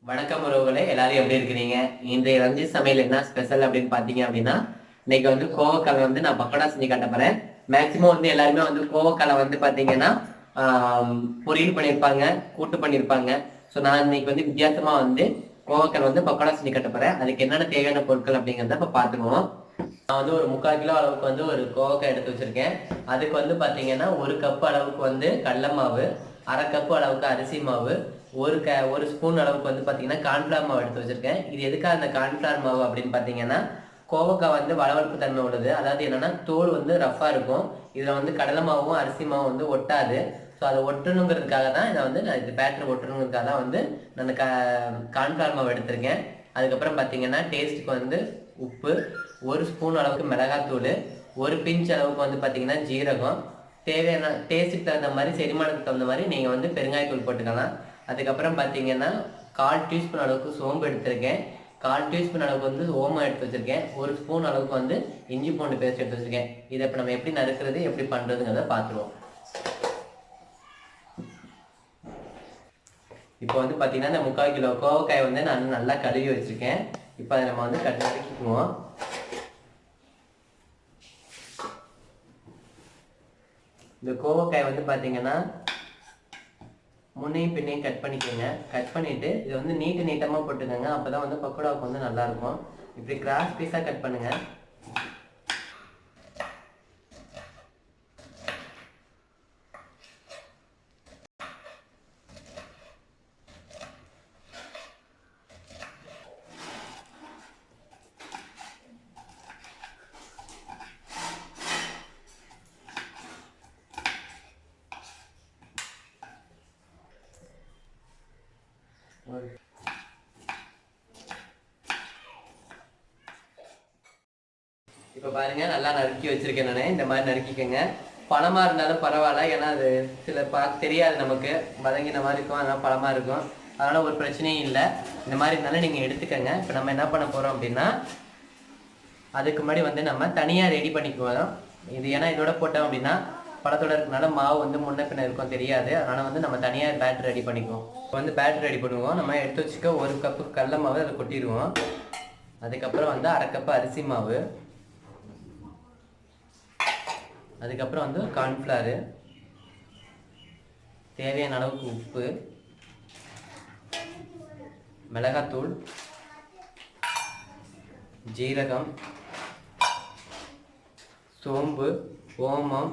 வணக்கம் உறவுகளே, எல்லாரும் எப்படி இருக்கிறீங்க? இன்றைய ரஞ்சித் சமையல் என்ன ஸ்பெஷல் அப்படின்னு பாத்தீங்க அப்படின்னா, இன்னைக்கு வந்து கோவக்கால வந்து நான் பக்கோடா செஞ்சு காட்ட போறேன். மேக்சிமம் வந்து எல்லாருமே வந்து கோவக்கால வந்து பாத்தீங்கன்னா பொரியல் பண்ணியிருப்பாங்க, கூட்டு பண்ணியிருப்பாங்க. ஸோ நான் இன்னைக்கு வந்து வித்தியாசமா வந்து கோவக்கால வந்து பக்கோடா செஞ்சு காட்ட போறேன். அதுக்கு என்னென்ன தேவையான பொருட்கள் அப்படிங்கிறத இப்ப பாத்துக்குவோம். நான் வந்து ஒரு 3/4 கிலோ அளவுக்கு வந்து ஒரு கோவக்காய் எடுத்து வச்சிருக்கேன். அதுக்கு வந்து பாத்தீங்கன்னா 1 கப் அளவுக்கு வந்து கடல மாவு, 1/2 கப் அளவுக்கு அரிசி மாவு, ஒரு ஸ்பூன் அளவுக்கு வந்து பாத்தீங்கன்னா கார்ன்ஃபிளவர் மாவு எடுத்து வச்சிருக்கேன். இது எதுக்காக அந்த கார்ன்ஃபிளவர் மாவு அப்படின்னு பாத்தீங்கன்னா, கோவக்காய் வந்து வளவளப்பு தன்மை உள்ளது. அதாவது என்னன்னா தோல் வந்து ரஃபா இருக்கும். இதுல வந்து கடலை மாவும் அரிசி மாவும் வந்து ஒட்டாது. ஸோ அதை ஒட்டணுங்கிறதுக்காக தான் இதை வந்து நான் இது பேட்டர் ஒட்டணுங்கிறதுக்காக தான் வந்து நான் கார்ன்ஃபிளவர் மாவு எடுத்திருக்கேன். அதுக்கப்புறம் பார்த்தீங்கன்னா டேஸ்ட்டுக்கு வந்து உப்பு, ஒரு ஸ்பூன் அளவுக்கு மிளகாத்தூள், ஒரு பிஞ்ச் அளவுக்கு வந்து பார்த்தீங்கன்னா ஜீரகம், தேவையான டேஸ்ட்டுக்கு தகுந்த மாதிரி செரிமானத்துக்கு தகுந்த மாதிரி நீங்கள் வந்து பெருங்காயத்தூள் போட்டுக்கலாம். அதுக்கப்புறம் பார்த்தீங்கன்னா 1/4 டீஸ்பூன் அளவுக்கு சோம்பு எடுத்திருக்கேன், 1/4 டீஸ்பூன் அளவுக்கு வந்து ஓமம் எடுத்து வச்சுருக்கேன், ஒரு ஸ்பூன் அளவுக்கு வந்து இஞ்சி பூண்டு பேஸ்ட் எடுத்து வச்சுருக்கேன். இதை இப்போ நம்ம எப்படி நறுக்கிறது எப்படி பண்ணுறதுங்கிறத பார்த்துருவோம். இப்போ வந்து பார்த்தீங்கன்னா இந்த 3/4 கிலோ கோவக்காய் வந்து நான் நல்லா கழுவி வச்சுருக்கேன். இப்போ அதை நம்ம வந்து நறுக்கிக்குவோம். இந்த கோவக்காய் வந்து பார்த்தீங்கன்னா முன்னையும் பின்னையும் கட் பண்ணிக்கோங்க. கட் பண்ணிவிட்டு இதை வந்து நீட்டமாக போட்டுக்கோங்க. அப்போ தான் வந்து பக்கோடாவுக்கு வந்து நல்லாயிருக்கும். இப்படி கிராஸ் பீஸாக கட் பண்ணுங்கள். இப்போ பாருங்க, நல்லா நறுக்கி வச்சிருக்கேன். நான் இந்த மாதிரி நறுக்கிக்கங்க. பழமாக இருந்தாலும் பரவாயில்ல, ஏன்னா அது சில தெரியாது, நமக்கு வதங்கின மாதிரி இருக்கும், அதனால் பழமாக இருக்கும். அதனால் ஒரு பிரச்சனையும் இல்லை. இந்த மாதிரி இருந்தாலும் நீங்கள் எடுத்துக்கங்க. இப்போ நம்ம என்ன பண்ண போகிறோம் அப்படின்னா, அதுக்கு முன்னாடி வந்து நம்ம தனியாக ரெடி பண்ணிக்குவோம். இது ஏன்னா இதோட போட்டோம் அப்படின்னா பழத்தோட இருக்கனால மாவு வந்து முன்ன பின்ன இருக்கும், தெரியாது. அதனால் வந்து நம்ம தனியாக பேட்டர் ரெடி பண்ணிக்குவோம். இப்போ வந்து பேட்டர் ரெடி பண்ணுவோம். நம்ம எடுத்து வச்சுக்க 1 கப்பு கடல மாவு அதில் கொட்டிடுவோம். அதுக்கப்புறம் வந்து 1/2 கப்பு அரிசி மாவு, அதுக்கப்புறம் வந்து கார்ன்ஃப்ளவர், தேவையான அளவுக்கு உப்பு, மிளகாத்தூள், ஜீரகம், சோம்பு, ஓமம்,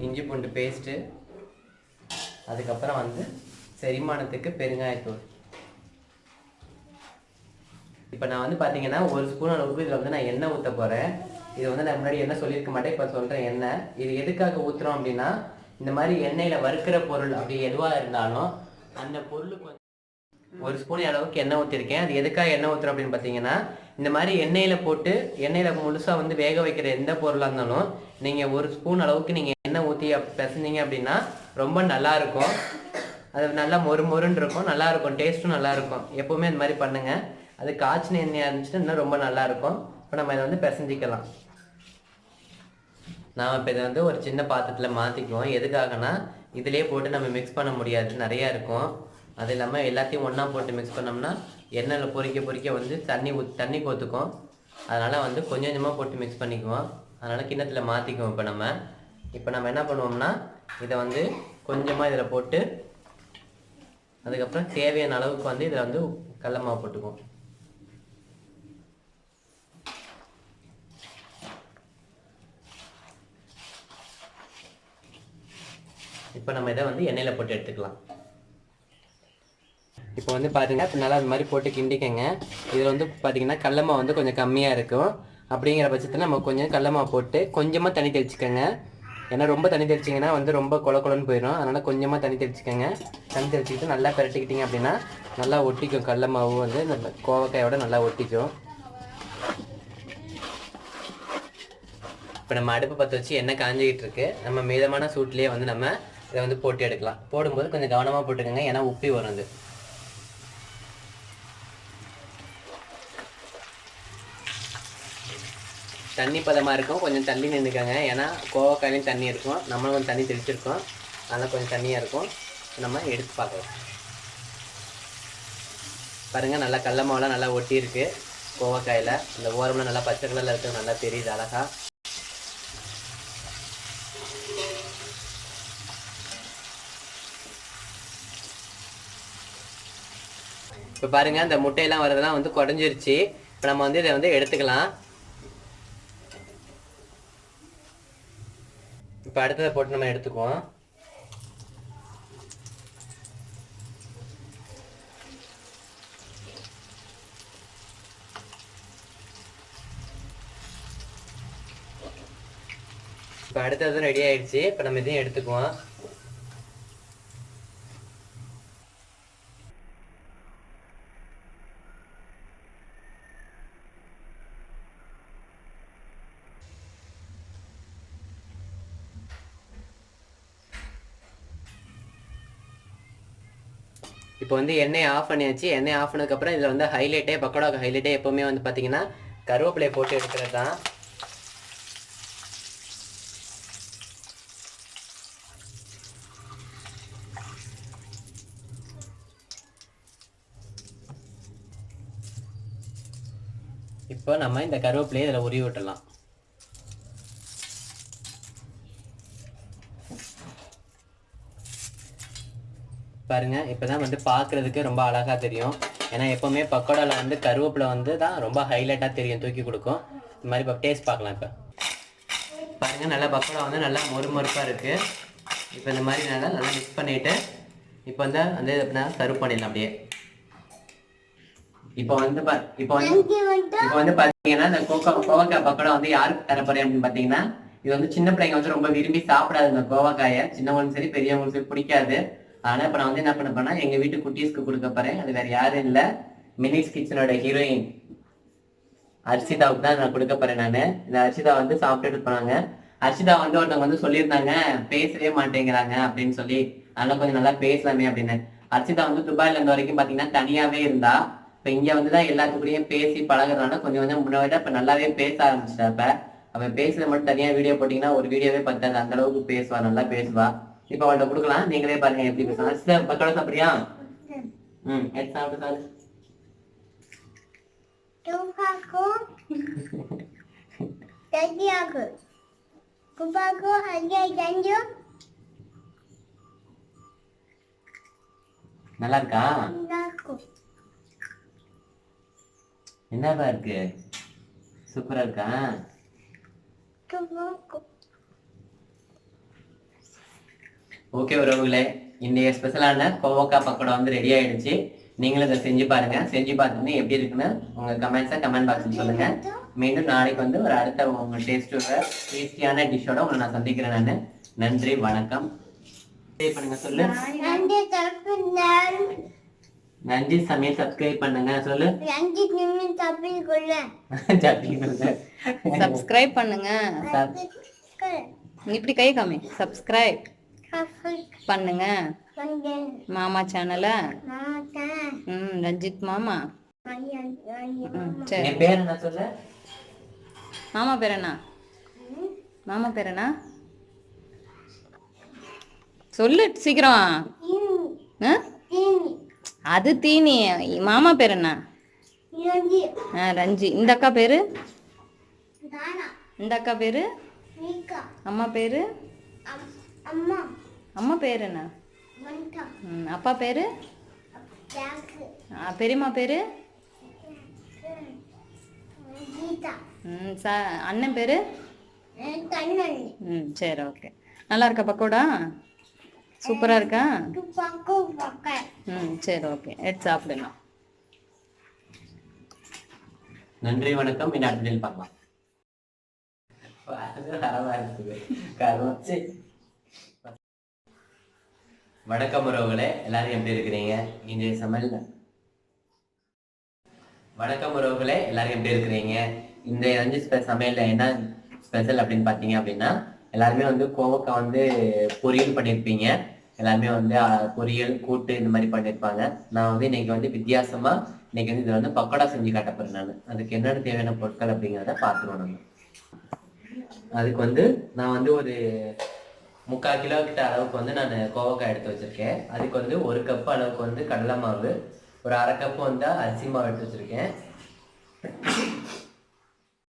இஞ்சி பூண்டு பேஸ்ட்டு, அதுக்கப்புறம் வந்து செரிமானத்துக்கு பெருங்காயத்தூள். இப்போ நான் வந்து பார்த்தீங்கன்னா 1 ஸ்பூன் அளவுக்கு இதில் வந்து நான் எண்ணெய் ஊற்ற போகிறேன். இது வந்து நான் முன்னாடி எண்ணெய் சொல்லியிருக்க மாட்டேன், இப்போ சொல்கிறேன் எண்ணெய். இது எதுக்காக ஊற்றுறோம் அப்படின்னா, இந்த மாதிரி எண்ணெயில் வறுக்கிற பொருள் அப்படி எதுவாக இருந்தாலும் அந்த பொருளுக்கு வந்து 1 ஸ்பூன் அளவுக்கு எண்ணெய் ஊற்றிருக்கேன். அது எதுக்காக எண்ணெய் ஊற்றுறோம் அப்படின்னு பார்த்தீங்கன்னா, இந்த மாதிரி எண்ணெயில் போட்டு எண்ணெயில் முழுசாக வந்து வேக வைக்கிற எந்த பொருளாக இருந்தாலும் நீங்கள் 1 ஸ்பூன் அளவுக்கு நீங்கள் எண்ணெய் ஊற்றி பிசைஞ்சிங்க அப்படின்னா ரொம்ப நல்லாயிருக்கும். அது நல்லா மொறுன்னு இருக்கும், நல்லாயிருக்கும், டேஸ்ட்டும் நல்லாயிருக்கும். எப்போவுமே இந்த மாதிரி பண்ணுங்கள். அது காய்ச்சின எண்ணெயாக இருந்துச்சுன்னா இன்னும் ரொம்ப நல்லாயிருக்கும். இப்போ நம்ம இதை வந்து பிசைஞ்சிக்கலாம். நாம் இப்போ இதை வந்து ஒரு சின்ன பாத்திரத்தில் மாற்றிக்குவோம். எதுக்காகனா, இதிலே போட்டு நம்ம மிக்ஸ் பண்ண முடியாது, நிறையா இருக்கும். அது இல்லாமல் எல்லாத்தையும் ஒன்றா போட்டு மிக்ஸ் பண்ணோம்னா எண்ணெயில் பொரிக்க வந்து தண்ணி கோத்துக்கும். அதனால் வந்து கொஞ்சம் கொஞ்சமாக போட்டு மிக்ஸ் பண்ணிக்குவோம். அதனால் கிண்ணத்தில் மாற்றிக்குவோம். இப்போ நம்ம என்ன பண்ணுவோம்னா, இதை வந்து கொஞ்சமாக இதில் போட்டு அதுக்கப்புறம் தேவையான அளவுக்கு வந்து இதில் வந்து கடல மாவு போட்டுக்குவோம். இப்போ நம்ம இதை வந்து எண்ணெயில் போட்டு எடுத்துக்கலாம். இப்போ வந்து பாருங்கள், இப்போ நல்லா அது மாதிரி போட்டு கிண்டிக்கங்க. இதில் வந்து பார்த்தீங்கன்னா கடல மாவு வந்து கொஞ்சம் கம்மியாக இருக்கும். அப்படிங்கிற பட்சத்தில் நம்ம கொஞ்சம் கடல மாவு போட்டு கொஞ்சமாக தண்ணி தெளிச்சிக்கோங்க. ஏன்னா ரொம்ப தண்ணி தெளிச்சிங்கன்னா வந்து ரொம்ப கொலன்னு போயிடும். அதனால் கொஞ்சமாக தண்ணி தெளிச்சிக்கோங்க. தண்ணி தெளிச்சிக்கிட்டு நல்லா பிரட்டிக்கிட்டிங்க அப்படின்னா நல்லா ஒட்டிக்கும். கடல மாவு வந்து இந்த கோவக்காயோட நல்லா ஒட்டிக்கும். இப்போ நம்ம அடுப்பு பற்ற வச்சு எண்ணெய் காஞ்சிக்கிட்டு இருக்கு. நம்ம மிதமான சூட்லேயே வந்து நம்ம இதை வந்து போட்டு எடுக்கலாம். போடும்போது கொஞ்சம் கவனமாக போட்டுக்கோங்க, ஏன்னா உப்பி வரும். தண்ணி பதமாக இருக்கும், கொஞ்சம் தண்ணி நின்றுக்கங்க. ஏன்னா கோவக்காயிலையும் தண்ணி இருக்கும், நம்மளும் கொஞ்சம் தண்ணி தெளிச்சிருக்கோம், அதனால் கொஞ்சம் தண்ணியாக இருக்கும். நம்ம எடுத்து பார்க்கலாம். பாருங்கள், நல்லா கடல மாவுலாம் நல்லா ஒட்டி இருக்கு கோவக்காயில். இந்த ஓரம்லாம் நல்லா பச்சை கலரில் இருக்குது, நல்லா தெரியுது அழகா. இப்போ பாருங்க, இந்த முட்டையெல்லாம் வரதெல்லாம் வந்து குறைஞ்சிருச்சு. இப்போ நம்ம வந்து இதை வந்து எடுத்துக்கலாம். இப்போ அடுத்ததை போட்டு நம்ம எடுத்துக்குவோம். இப்போ அடுத்தது ரெடி ஆயிடுச்சு. இப்போ நம்ம இதையும் எடுத்துக்குவோம். இப்போ வந்து எண்ணெய் ஆஃப் பண்ணியாச்சு. எண்ணெய் ஆஃப் பண்ணதுக்கப்புறம் இதில் வந்து ஹைலைட்டே, பக்கோடாவுக்கு ஹைலைட்டே எப்போவுமே வந்து பார்த்தீங்கன்னா கருவேப்பிலையை போட்டு எடுக்கிறது தான். இப்போ நம்ம இந்த கருவேப்பிலையை இதில் உருவி விட்டுடலாம். பாருங்க, இப்போதான் வந்து பார்க்குறதுக்கு ரொம்ப அழகாக தெரியும். ஏன்னா எப்போவுமே பக்கோடாவில் வந்து கருவேப்பிலை வந்து தான் ரொம்ப ஹைலைட்டாக தெரியும், தூக்கி கொடுக்கும். இந்த மாதிரி இப்போ டேஸ்ட் பார்க்கலாம். இப்போ பாருங்கள், நல்லா பக்கோடா வந்து நல்லா மொறுமொறுப்பாக இருக்குது. இப்போ இந்த மாதிரி நல்லா மிக்ஸ் பண்ணிவிட்டு இப்போ வந்து எப்படின்னா சர்வ் பண்ணிடலாம் அப்படியே. இப்போ வந்து பார்த்தீங்கன்னா இந்த கோவக்காய் பக்கோடா வந்து யாருக்கு தரப்போறேன் அப்படின்னு பார்த்தீங்கன்னா, இது வந்து சின்ன பிள்ளைங்க வந்து ரொம்ப விரும்பி சாப்பிடாது இந்த கோவக்காயை. சின்னவங்களும் சரி பெரியவங்களும் சரி பிடிக்காது. ஆனா இப்ப நான் வந்து என்ன பண்ண போறேன்னா, எங்க வீட்டு குட்டீஸ்க்கு கொடுக்க போறேன். அது வேற யாரும் இல்ல, மினிக்ஸ் கிச்சனோட ஹீரோயின் அர்ஷிதாவுக்கு தான் நான் கொடுக்க போறேன். நானு இந்த அர்ஷிதா வந்து சாப்பிட்டுட்டு போனாங்க. அர்ஷிதா வந்து ஒருத்தவங்க வந்து சொல்லியிருந்தாங்க, பேசவே மாட்டேங்கிறாங்க அப்படின்னு சொல்லி. அதனால கொஞ்சம் நல்லா பேசலாமே அப்படின்னு. அர்ஷிதா வந்து துபாயில இருந்த வரைக்கும் பாத்தீங்கன்னா தனியாவே இருந்தா. இப்ப இங்க வந்துதான் எல்லாத்துக்கூடயும் பேசி பழகுறதுனால கொஞ்சம் கொஞ்சம் முன்னாடி இப்ப நல்லாவே பேச ஆரம்பிச்சிட்டா. இப்ப அவன் பேசுறத மட்டும் தனியா வீடியோ போட்டீங்கன்னா ஒரு வீடியோவே பத்தாது, அந்த அளவுக்கு பேசுவா, நல்லா பேசுவா. இப்ப அவள்கிட்ட கொடுக்கலாம், நீங்களே பாருங்க எப்படி பேசலாம். பக்கோடா சாப்பிடுறியா? எடுத்து சாப்பிட்டு சாரு. நல்லா இருக்கா? என்னவா இருக்கு? சூப்பரா இருக்கா? ஓகே உறவுகளே, இன்னைய ஸ்பெஷலான கோவக்காய் பக்கோடா வந்து ரெடி ஆயிடுச்சு. நீங்களும் இதை செஞ்சு பாருங்க. செஞ்சு பார்த்துட்டு எப்படி இருக்குன்னு உங்க கமெண்ட்ஸை கமெண்ட் பாக்ஸில் சொல்லுங்க. மீண்டும் நாளைக்கு வந்து ஒரு அடுத்த உங்க டேஸ்டியான டிஷ்ஷோட உங்களை நான் சந்திக்கிறேன். நான் நன்றி, வணக்கம். பண்ணுங்க சொல்லு. நன்றி சமையல் சப்ஸ்கிரைப் பண்ணுங்க சொல்லு. சப்ஸ்கிரைப் பண்ணுங்க. இப்படி கை காமி. சப்ஸ்கிரைப் பண்ணுங்க மாமா சேனல. ரஞ்சித் மாமா. சரி, பேர் என்ன சொல்ல? மாமா பேர் என்ன? மாமா பேர் என்ன சொல்லு சீக்கிரம். அது தீனி. மாமா பேர் என்ன? ரஞ்சி. இந்த அக்கா பேரு? இந்த அக்கா பேரு? அம்மா பேரு? அம்மா பேரு என்ன? அப்பா பேரு? பெரியம்மா பேரு? அண்ணன் பேரு? சரி, ஓகே. நல்லா இருக்கா பக்கோடா? சூப்பரா இருக்கா? சரி, ஓகே. எடுத்து சாப்பிடலாம். நன்றி, வணக்கம். இன்னும் அடுத்த பார்க்கலாம். வணக்கம் உறவுகளே, எல்லாரும் எப்படி இருக்கிறீங்க? இன்றைய சமையல் வணக்கம் உறவுகளே, எல்லாரும் எப்படி இருக்கிறீங்க? இந்த ரஞ்சி சமையல்ல என்ன ஸ்பெஷல் அப்படின்னு பார்த்தீங்க அப்படின்னா, எல்லாருமே வந்து கோவக்காய் வந்து பொரியல் பண்ணியிருப்பீங்க. எல்லாருமே வந்து பொரியல் கூட்டு இந்த மாதிரி பண்ணியிருப்பாங்க. நான் வந்து இன்னைக்கு வந்து வித்தியாசமா இன்னைக்கு வந்து இதில் வந்து பக்கோடா செஞ்சு காட்டப்போறேன். நான் அதுக்கு என்னென்ன தேவையான பொருட்கள் அப்படிங்கிறத பார்த்துருவோம். நம்ம அதுக்கு வந்து நான் வந்து ஒரு 3/4 கிலோ கிட்ட அளவுக்கு வந்து நான் கோவக்காய் எடுத்து வச்சிருக்கேன். அதுக்கு வந்து 1 கப் அளவுக்கு வந்து கடலை மாவு, ஒரு 1/2 கப் வந்து அரிசி மாவு எடுத்து வச்சிருக்கேன்.